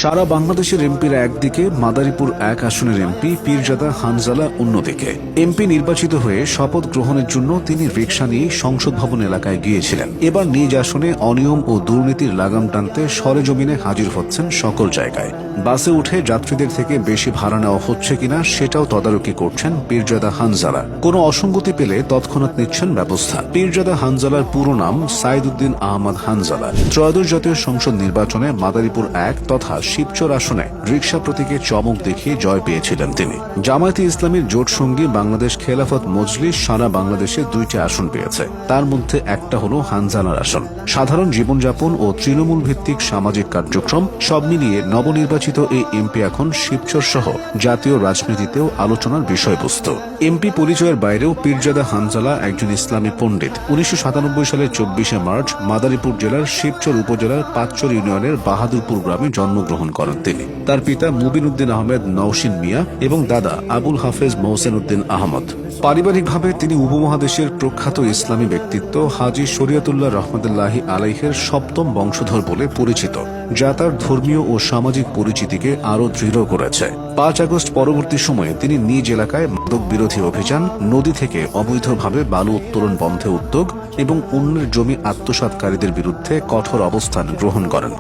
সারা বাংলাদেশের এমপিরা একদিকে, মাদারীপুর 1 আসনের এমপি পীরজাদা হানজালা অন্যদিকে। এমপি নির্বাচিত হয়ে শপথ গ্রহণের জন্য তিনি রিকশা নিয়ে সংসদ ভবন এলাকায় গিয়েছিলেন। এবার নিজ আসনে অনিয়ম ও দুর্নীতির লাগাম টানতে সরেজমিনে হাজির হচ্ছেন সকল জায়গায়। বাসে উঠে যাত্রীদের থেকে বেশি ভাড়া নেওয়া হচ্ছে কিনা সেটাও তদারকি করছেন পীরজাদা হানজালা। কোনো অসঙ্গতি পেলে তৎক্ষণাৎ নিচ্ছেন ব্যবস্থা। পীরজাদা হানজালার পুরো নাম সাইদুদ্দিন আহমদ হানজালা। ত্রয়োদশ জাতীয় সংসদ নির্বাচনে মাদারীপুর 1 তথা শিবচর আসনে রিকশা প্রতীকে চমক দেখিয়ে জয় পেয়েছিলেন তিনি। জামায়াতে ইসলামীর জোট সঙ্গী বাংলাদেশ খেলাফত মজলিস সারা বাংলাদেশে 2টি আসন পেয়েছে, তার মধ্যে একটা হলো হানজালার আসন। সাধারণ জীবনযাপন ও তৃণমূল ভিত্তিক সামাজিক কার্যক্রম সব মিলিয়ে নবনির্বাচিত এই এমপি এখন শিবচর সহ জাতীয় রাজনীতিতেও আলোচনার বিষয়বস্তু। এমপি পরিচয়ের বাইরেও পীরজাদা হানজালা একজন ইসলামী পণ্ডিত। 1997 সালের 24শে মার্চ মাদারীপুর জেলার শিবচর উপজেলার পাঁচচর ইউনিয়নের বাহাদুরপুর গ্রামে জন্মগ্রহণ করেন তিনি। তার পিতা মুবিন উদ্দিন আহমেদ নওশিন মিয়া এবং দাদা আবুল হাফেজ মোহসেন উদ্দিন আহমদ। পারিবারিকভাবে তিনি উপমহাদেশের প্রখ্যাত ইসলামী ব্যক্তিত্ব হাজী শরিয়তুল্লাহ রহমতুল্লাহি আলাইহের 7ম বংশধর বলে পরিচিত, যা তার ধর্মীয় ও সামাজিক পরিচিতিকে আরও দৃঢ় করেছে। 5 আগস্ট পরবর্তী সময়ে তিনি নিজ এলাকায় মাদক বিরোধী অভিযান, নদী থেকে অবৈধভাবে বালু উত্তোলন বন্ধে উদ্যোগ এবং অন্যের জমি আত্মসাৎকারীদের বিরুদ্ধে কঠোর অবস্থান গ্রহণ করেন।